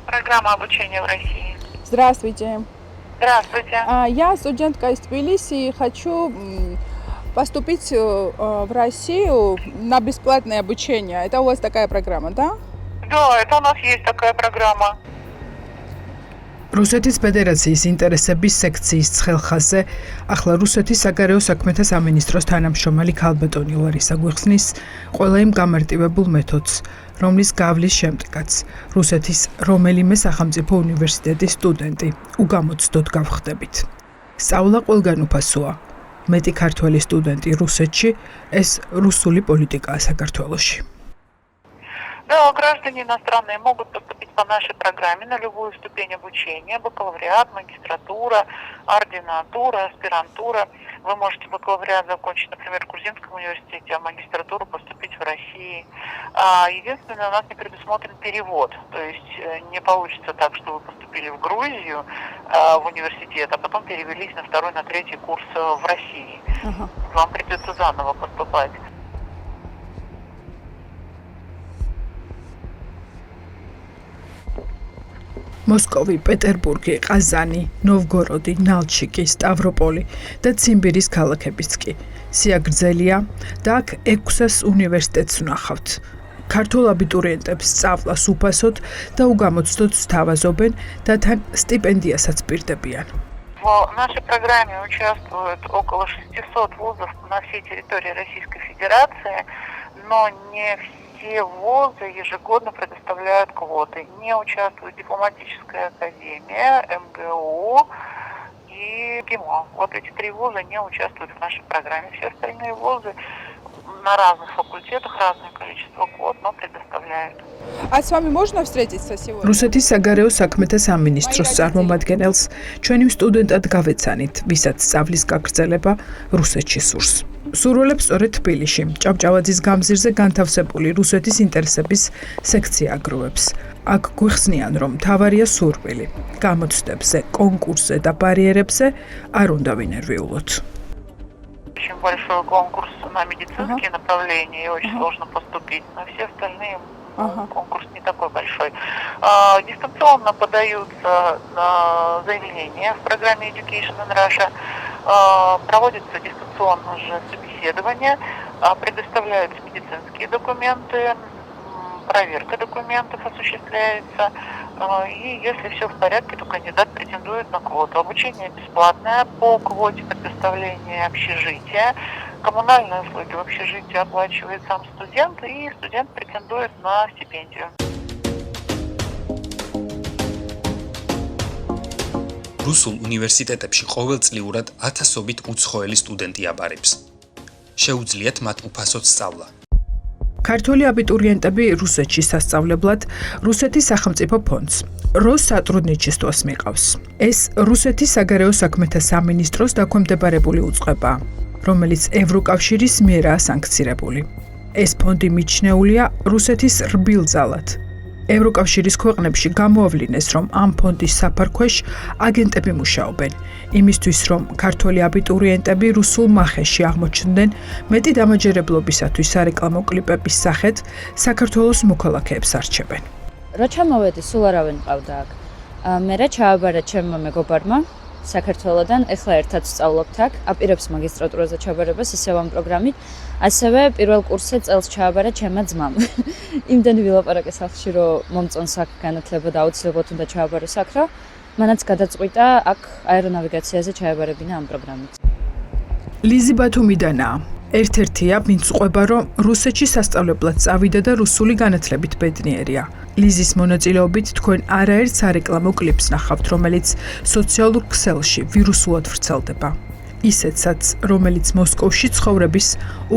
Программа обучения в России. Здравствуйте. Здравствуйте. Я студентка из Тбилиси, хочу поступить в Россию на бесплатное обучение. Это у вас такая программа, да? Да, это у нас есть такая программа. რუსეთის ფედერაციის ინტერესების სექციის ცხელხაზე ახლა რუსეთის საგარეო საქმეთა სამინისტროს თანამშრომელი ქალბატონი ლარისა გვიხსნის ყველა იმ გამარტივებულ მეთოდს, რომლის გავლის შემდეგაც რუსეთის რომელიმე სახელმწიფო უნივერსიტეტის სტუდენტი უგამოცდოდ გავხდებით. სწავლა ყველგან უფასოა. მეტი ქართველი სტუდენტი რუსეთში, ეს რუსული პოლიტიკაა საქართველოში. Да, граждане иностранные могут поступить по нашей программе на любую ступень обучения, бакалавриат, магистратура, ординатура, аспирантура. Вы можете бакалавриат закончить, например, в Грузинском университете, а магистратуру поступить в России. Единственное, у нас не предусмотрен перевод. То есть не получится так, что вы поступили в Грузию в университет, а потом перевелись на второй, на третий курс в России. Вам придется заново поступать. მოსკოვი, პეტერბურგი, ყაზანი, ნოვგოროდი, ნალჩიკი, სტავროპოლი და ციმბირის ქალაქებიც კი. სიაგრძელია და აქ 600 უნივერსიტეტს ვნახავთ. ქართულ აბიტურიენტებს სწავლას უფასოდ და უგამოცდოდ სთავაზობენ და თან სტიპენდიასაც პირდებიან. В нашей программе участвуют около 600 вузов на всей территории Российской Федерации, но не все вузы ежегодно предоставляют квоты. Не участвует дипломатическая академия, МГУ и ГИМО. Вот эти три вуза не участвуют в нашей программе. Все остальные вузы на разных факультетах разное количество квот, но предоставляют. А с вами можно встретиться сегодня? რუსეთის საგარეო საქმეთა სამინისტროს წარმომადგენელს ჩვენი სტუდენტად გავეცანით, ვისაც სწავლის გაგრძელება რუსეთში სურს. სურვილებს სწორედ თბილისში, ჭავჭავაძის გამზირზე განთავსებული რუსეთის ინტერესების სექცია აგროვებს. აქ გვიხსნიან, რომ მთავარია სურვილი. გამოცდებზე, კონკურსზე და ბარიერებზე არ უნდა ვინერვიულოთ. Очень большой конкурс на медицинские направления, и очень сложно поступить. На все остальные конкурс не такой большой. Дистанционно подаются заявления в программе Education in Russia. Проводятся дистанционно же собеседования, предоставляются медицинские документы, проверка документов осуществляется. И если все в порядке, то кандидат претендует на квоту. Обучение бесплатное по квоте предоставления общежития. Коммунальные услуги в общежитии оплачивает сам студент, и студент претендует на стипендию. რუსულ უნივერსიტეტებში ყოველწლიურად ათასობით უცხოელი სტუდენტი აბარებს. შეუძლიათ მათ უფასოდ სწავლა. ქართველი აბიტურიენტები რუსეთში სასწავლებლად რუსეთის სახელმწიფო ფონდს როს სატრუდნიჩესტვას მიყავს. ეს რუსეთის საგარეო საქმეთა სამინისტროს დაქვემდებარებული უწყებაა, რომელიც ევროკავშირის მიერაა სანქცირებული. ეს ფონდი მიჩნეულია რუსეთის რბილ ძალად. ევროკავშირის ქვეყნებში გამოავლინეს, რომ ამ ფონდის საფარქვეშ აგენტები მუშაობენ, იმისთვის, რომ ქართველი აბიტურიენტები რუსულ მახეში აღმოჩნდნენ მეტი დამაჯერებლობისათვის სარეკლამო კლიპების სახით საქართველოს მოქალაქეებს არჩევენ. რა ჩამოვედი, სულ არავინ მყავდა აქ. მე რა ჩააბარა ჩემმა მეგობარმა საქართველოდან, ეხლა ერთად ვსწავლობთ აქ, აპირებს მაგისტრატურაზე ჩაბარებას ისევ ამ პროგრამით. ასევე პირველ კურსზე წელს ჩააბარა ჩემმა ძმამ. იმდენი ვილაპარაკე სახლში, რომ მომწონს აქ განათლება და აუცილებლად უნდა ჩააბაროს აქ, რა. მანაც გადაწყვიტა აქ აერონავიგაციაზე ჩააბარებინა ამ პროგრამით. ლიზი ბათუმიდანაა. ერთ-ერთია, ვინც ყვება, რომ რუსეთში სასწავლებლად წავიდა და რუსული განათლებით ბედნიერია. ლიზის მონაწილეობით თქვენ არაერთ სარეკლამო კლიპს ნახავთ, რომელიც სოციალურ ქსელში ვირუსულად ვრცელდება. ისეთსაც, რომელიც მოსკოვში ცხოვრების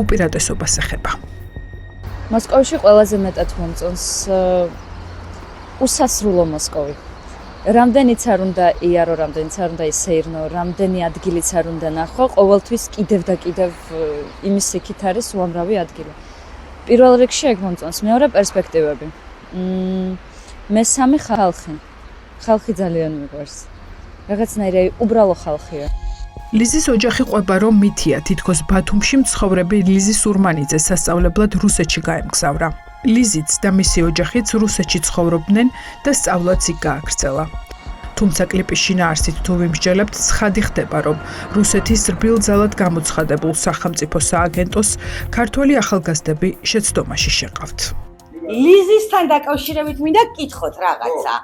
უპირატესობას ეხება. მოსკოვში ყველაზე მეტად მომწონს უსასრულო მოსკოვი. რამდენიც არ უნდა იარო, რამდენიც არ უნდა ისეირნო, რამდენი ადგილიც არ უნდა ნახო, ყოველთვის კიდევ და კიდევ იმის იქით არის უამრავი ადგილი. პირველ რიგში ეგ მომწონს, მეორე პერსპექტივები. მესამე ხალხი. ხალხი ძალიან მიყვარს. რაღაცნაირი უბრალო ხალხია. ლიზის ოჯახი ყვება, რომ მითია, თითქოს ბათუმში მცხოვრები ლიზი სურმანიძე სასწავლებლად რუსეთში გაემგზავრა. ლიზიც და მისი ოჯახიც რუსეთში ცხოვრობდნენ და სწავლაც იქ გააგრძელა. თუმცა კლიპის შინაარსით თუ ვიმსჯელებთ, ცხადი ხდება, რომ რუსეთის რბილძალად გამოცხადებულ სახელმწიფო სააგენტოს ქართველი ახალგაზრდები შეცდომაში შეყავთ. ლიზისთან დაკავშირებით მინდა გკითხოთ რაღაცა.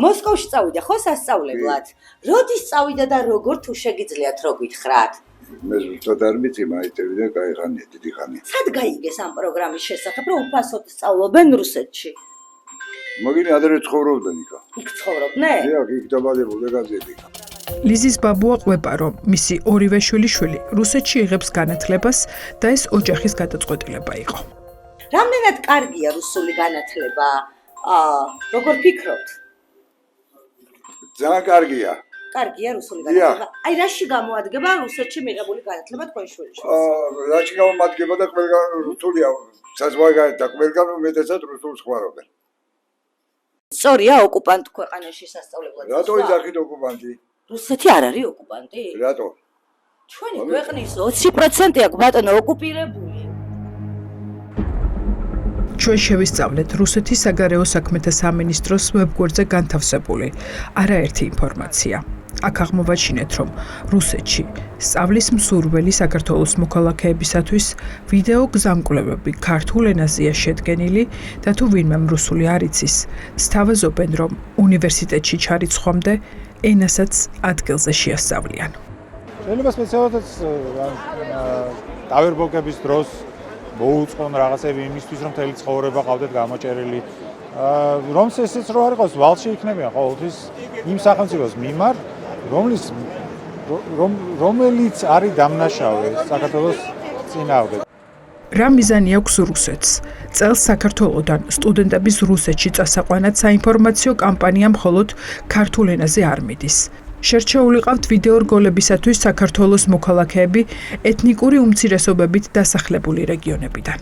მოსკოვში წავიდა ხო სასწავლებლად? როდის წავიდა და როგორ თუ შეგიძლიათ რო გითხრათ? მე ზუსტად არ ვიცი, მაიტევიდან გაიხანია დიდი ხანია. სად გაიგეს ამ პროგრამის შესახებ, რომ უფასოდ სწავლობენ რუსეთში? მაგინი ადრე ცხოვრობდნენ იქა. იქ ცხოვრობდნენ? დიახ, იქ დაბადებულ ეგაზები. ლიზის ბაბუა ყვება, რომ მისი ორივე შვილი რუსეთში იღებს განათლებას და ეს ოჯახის გადაწყვეტილება იყო. რამდენად კარგია რუსული განათლება? როგორ ფიქრობთ? ძალიან კარგია. კარგია რუსული განათლება. აი რაში გამოადგება რუსეთში მიღებული განათლება თქვენ შვილიშვილს? რაში გამოადგება და ყველგან რუსულია. საზღვარგარეთ და ყველგან უმეტესად რუსულს ხმარობენ. სწორია ოკუპანტ ქვეყანაში სასწავლებლად. რატო იძახით ოკუპანტი? რუსეთი არ არის ოკუპანტი? რატო? ჩვენი ქვეყნის 20% აქვს ბატონო ოკუპირებული. ჩვენ შევისწავლეთ რუსეთის საგარეო საქმეთა სამინისტროს ვებგვერდზე განთავსებული არაერთი ინფორმაცია. აქ აღმოვაჩინეთ, რომ რუსეთში სწავლის მსურველი საქართველოს მოქალაქეებისათვის ვიდეო გზამკვლევები ქართულ ენაზეა შედგენილი და თუ ვინმემ რუსული არ იცის, სთავაზობენ, რომ უნივერსიტეტში ჩარიცხვამდე ენასაც ადგილზე შეასწავლიან. შეიძლება სპეციალურად დავერბოკების დროს მოუწყონ რაღაცები იმისთვის, რომ თელი ცხოვრება ყავდეთ გამოჭერილი. რომ ესეც რო არ იყოს, ვალში იქნებიან ყოველთვის იმ სახელმწიფოს მიმართ, რომელიც არის დამნაშავე საქართველოს წინააღმდეგ. რა მიზანი აქვს რუსეთს? წელს საქართველოდან სტუდენტების რუსეთში წასაყვანად საინფორმაციო კამპანია მხოლოდ ქართულ ენაზე არ მიდის. შერჩეული ყავთ ვიდეო რგოლებისათვის საქართველოს მოქალაქეები ეთნიკური უმცირესობებით დასახლებული რეგიონებიდან.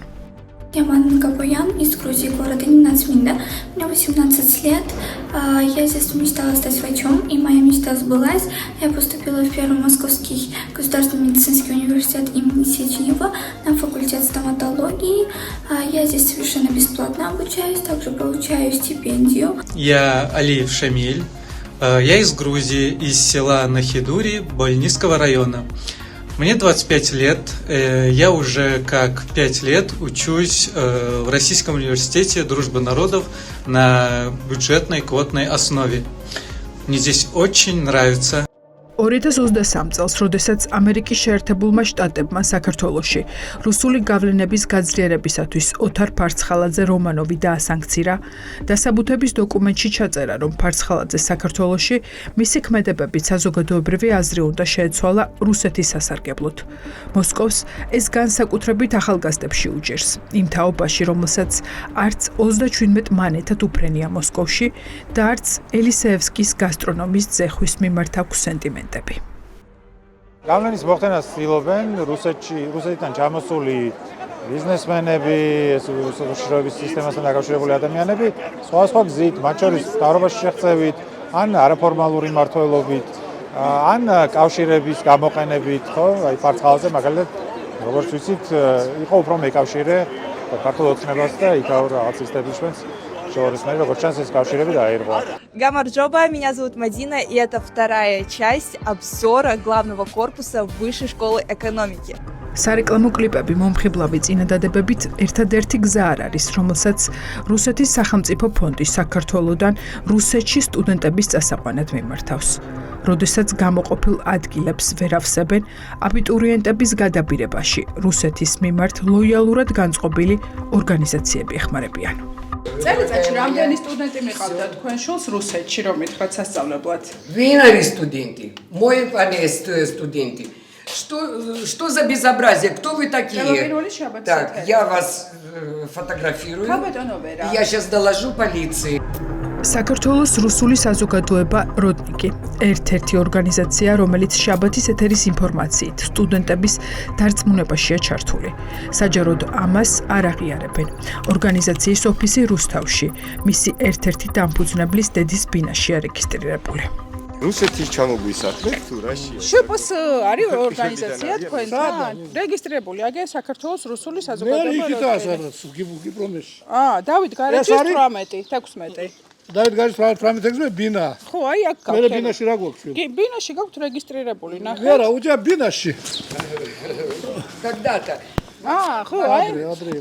Я Ванна Габоян из Грузии, города Нацминда. Мне 18 лет. Я здесь мечтала стать врачом, и моя мечта сбылась. Я поступила в Первый Московский государственный медицинский университет имени Сеченева на факультет стоматологии. Я здесь совершенно бесплатно обучаюсь, также получаю стипендию. Я Алиев Шамиль. Я из Грузии, из села Нахидури Больнинского района. Мне 25 лет, я уже как 5 лет учусь в Российском университете Дружбы народов на бюджетной квотной основе. Мне здесь очень нравится. 2023 წელს, როდესაც ამერიკის შეერთებულმა შტატებმა საქართველოში რუსული გავლენების გაძლიერებისათვის ოთარ ფარცხალაძე რომანოვი დაასანქცირა, დასაბუთების დოკუმენტში ჩაწერა, რომ ფარცხალაძე საქართველოში მისი ქმედებებით საზოგადოებრივი აზრი უნდა შეეცვალა რუსეთის სასარგებლოდ. მოსკოვს ეს განსაკუთრებით ახალგაზრდებში უჭერს, იმ თაობაში, რომელსაც არც 37 მანეთად უფრენია მოსკოვში და არც ელისეევსკის გასტრონომის ძეხვის მიმართ აქვს სენტიმენტი. გავლენის მოხდენას ცდილობენ რუსეთიდან ჩამოსული ბიზნესმენები, უშიშროების სისტემასთან დაკავშირებული ადამიანები, სხვა გზით, მათ შორის მთავრობაში შეღწევით, ან არაფორმალური მმართველობით, ან კავშირების გამოყენებით, ხო, აი ფარცხალაძე მაგალითად, როგორც ვიცით, იყო უფრო მეკავშირე ქართულ ოცნებას და იქაურ რაღაც ისტებლიშმენტს. Гамарджоба, меня зовут Мадина, и это вторая часть обзора главного корпуса Высшей школы экономики. სარეკლამო კლიპები მომხიბლავი წინადადებებით ერთადერთი გზა არ არის, რომელსაც რუსეთის სახელმწიფო ფონდი საქართველოდან რუსეთში სტუდენტების წასაყვანად მიმართავს. როდესაც გამოყოფილ ადგილებს ვერ ავსებენ, აბიტურიენტების გადაბირებაში რუსეთის მიმართ ლოიალურად განწყობილი ორგანიზაციები ეხმარებიან. წელიწადში რამდენი სტუდენტი მიყავდა თქვენ შულს რუსეთში, რომ მითხრათ სასწავლებლად? Вин არის студенты. Мой парень студенты. Что за безобразие? Кто вы такие? Так, я вас фотографирую. Я сейчас доложу полиции. საქართველოს რუსული საზოგადოება როდნიკი, ერთ-ერთი ორგანიზაცია, რომელიც შაბათის ეთერის ინფორმაციით სტუდენტების დარწმუნებაშია ჩართული. საჯაროდ ამას არ აღიარებენ. ორგანიზაციის ოფისი რუსთავში, მისი ერთ-ერთი დამფუძნებლის დედის ბინაშია რეგისტრირებული. რუსეთის ჩამოგვისახეთ თუ რაში? შვპს არის ორგანიზაცია თქვენთან? რეგისტრირებული აგერ საქართველოს რუსული საზოგადოება. გიპრომეში. დავით გარეჯის 18, 16. დავით გარეჯის 18-16 ბინა. ხო, აი აქ გაქვს. მე ბინაში რა გვაქვს? კი, ბინაში გაქვთ რეგისტრირებული, ნახე. არა, უჯა ბინაში. Когда-то. ხო, აი.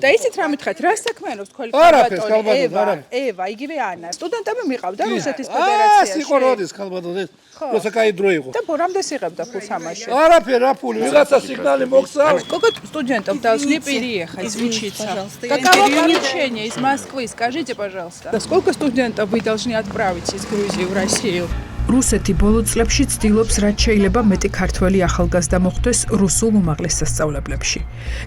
და ისიც რა მითხეთ, რა საქმიანობს თქვენი ქალბატონი? ევა, იგივე ანა. სტუდენტები მიყავდა რუსეთის ფედერაციაში. სიყო როდის ქალბატონი? როცა кай დრო იყო. და რამდენს იღებდა ფულს ამაში? არაფერ, რა ფული, ვიღაცა სიგნალი მოგცავს. Сколько студентов должны переехать учиться? Каково поручение из Москвы? Скажите, пожалуйста. Сколько студентов вы должны отправить из Грузии в Россию? რუსეთი ბოლო წლებში ცდილობს რაც შეიძლება მეტი ქართველი ახალგაზრდა მოხვდეს რუსულ უმაღლეს სასწავლებლებში.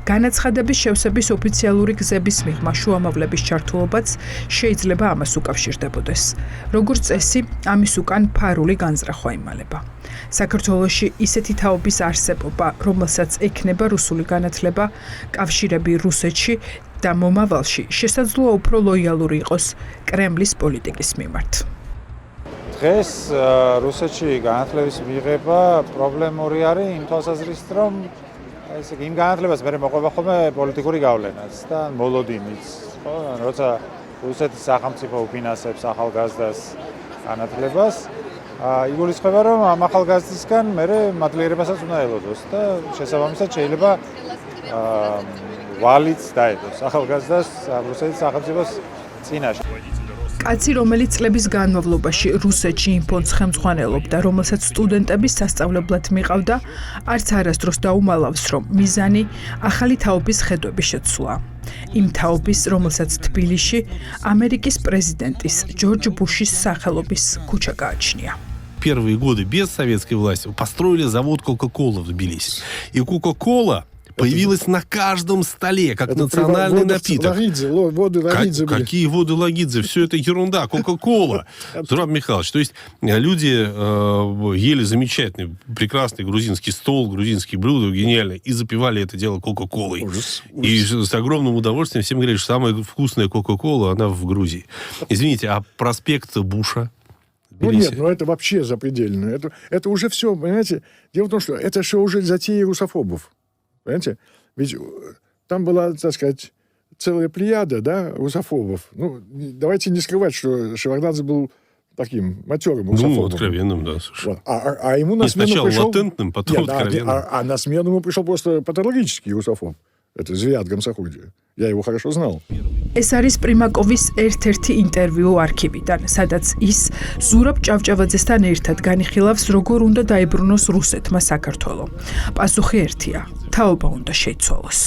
განაცხადების შევსების ოფიციალური გზების მიღმა შუამავლების ჩართულობაც შეიძლება ამას უკავშირდებოდეს. როგორც წესი, ამის უკან ფარული განზრახვა იმალება. საქართველოში ისეთი თაობის არსებობა, რომელსაც ექნება რუსული განათლება, კავშირები რუსეთში და მომავალში შესაძლოა უფრო ლოიალური იყოს კრემლის პოლიტიკის მიმართ. დღეს რუსეთში განათლების მიღება პრობლემური არის იმ თვალსაზრისით, რომ ესე იგი იმ განათლებას მე მოყვება ხოლმე პოლიტიკური გავლენაც და მოლოდინიც, ხო, როცა რუსეთის სახელმწიფო უფინანსებს ახალგაზრდას განათლებას, იგულისხმება, რომ ამ ახალგაზრდისგან მე მადლიერებასაც უნდა ელოდოს და შესაბამისად შეიძლება ვალიც დაედოს ახალგაზრდას რუსეთის სახელმწიფოს წინაშე. კაცი, რომელიც წლების განმავლობაში რუსეთში იმ ფონდს ხელმძღვანელობდა, რომელსაც სტუდენტების სასწავლებლად მიყავდა, არც არასდროს დაუმალავს, რომ მიზანი ახალი თაობის ხედვების შეცვლა. იმ თაობის, რომელსაც თბილისში ამერიკის პრეზიდენტის ჯორჯ ბუშის სახელობის ქუჩა გააჩნია. Первые годы без советской власти построили завод Coca-Cola в Тбилиси. И Coca-Cola появилась на каждом столе, как национальный напиток. Воды Лагидзе были. Какие воды Лагидзе? Все это ерунда. Кока-кола. Зураб Михайлович, то есть люди ели замечательный, прекрасный грузинский стол, грузинские блюда, гениально, и запивали это дело Кока-колой. И с огромным удовольствием всем говорили, что самая вкусная Кока-кола, она в Грузии. Извините, а проспект Буша? Ну нет, это вообще запредельно. Это уже все, понимаете? Дело в том, что это все уже затеи русофобов. Понимаете? Ведь там была, так сказать, целая плеяда, да, русофобов. Ну, давайте не скрывать, что Шеварднадзе был таким матерым русофобом. Ну, откровенным, да, совершенно. А ему на смену сначала пришел... латентным, потом откровенным. А на смену ему пришел просто патологический русофоб. Это Звиат Гамсахурди. Я его хорошо знал. ეს არის პრიმაკოვის ერთ-ერთი ინტერვიუ არქივიდან, სადაც ის ზურაბ ჭავჭავაძესთან ერთად განიხილავს, როგორ უნდა დაებრუნოს რუსეთმა საქართველო. პასუხი ერთია: თაობა უნდა შეიცვალოს.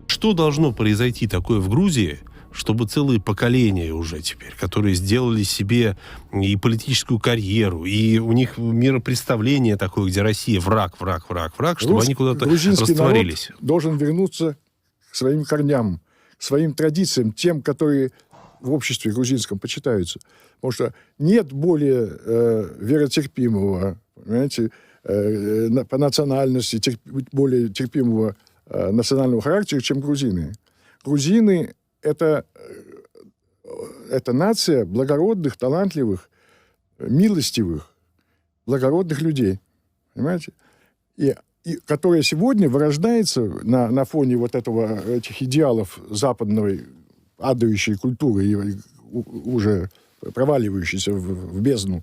Что должно произойти такое в Грузии, чтобы целые поколения уже теперь, которые сделали себе и политическую карьеру, и у них миропредставление такое, где Россия враг, чтобы они куда-то растворились. Народ должен вернуться к своим корням, к своим традициям, тем, которые в обществе грузинском почитаются. Потому что нет более веротерпимого, понимаете, по национальности, более терпимого национального характера, чем грузины. Грузины — это нация благородных, талантливых, милостивых, благородных людей. Понимаете? И которая сегодня вырождается на фоне вот этих идеалов западной падающей культуры, уже проваливающейся в бездну.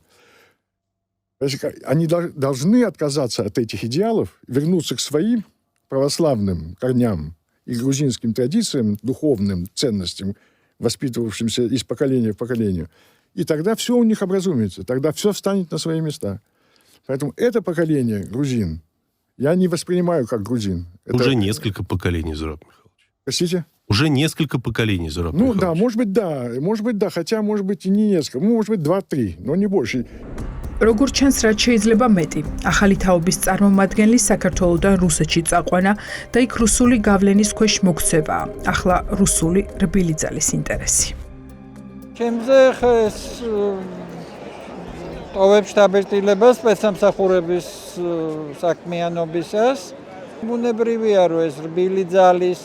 Они должны отказаться от этих идеалов, вернуться к своим православным корням и грузинским традициям, духовным ценностям, воспитывавшимся из поколения в поколение. И тогда все у них образумится, тогда все встанет на свои места. Поэтому это поколение грузин я не воспринимаю как грузин. Уже несколько поколений, Зураб Михайлович. Простите? Уже несколько поколений, Зураб Михайлович. Ну да, может быть, да, хотя, может быть, и не несколько, может быть, 2-3, но не больше. როგორც ჩანს, რაც შეიძლება მეტი, ახალი თაობის წარმომადგენლის საქართველოდან რუსეთში წაყვანა და იქ რუსული გავლენის ქვეშ მოქცევა. ახლა რუსული რბილი ძალის ინტერესი. ჩემზე ხეს ტოვებს დაბეჭდილებას სპეცსამსახურების საქმიანობისას. ბუნებრივია, რომ ეს რბილი ძალის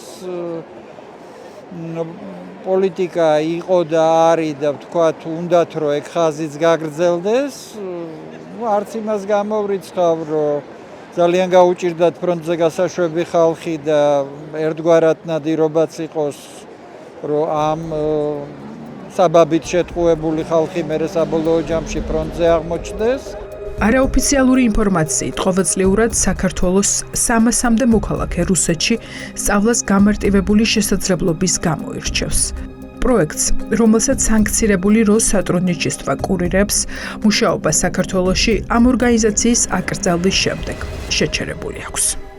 პოლიტიკა იყო და არის და ვთქვათ, უნდათ რომ ეგ ხაზიც გაგრძელდეს. არც იმას გამოვრიცხავ, რომ ძალიან გაუჭირდათ ფრონტზე გასაშვები ხალხი და ერთგვარად ნადირობაც იყოს, რომ ამ საბაბით შეტყუებული ხალხი მერე საბოლოო ჯამში ფრონტზე აღმოჩნდეს. არაოფიციალური ინფორმაციით, ყოველწლიურად საქართველოს 300-მდე მოქალაქე რუსეთში სწავლას გამარტივებული შესაძლებლობის გამო ირჩევს. პროექტს, რომელსაც სანქცირებული როსსატრუდნიჩესტვა კურირებს, მუშაობა საქართველოში ამ ორგანიზაციის აკრძალვის შემდეგ შეჩერებული აქვს.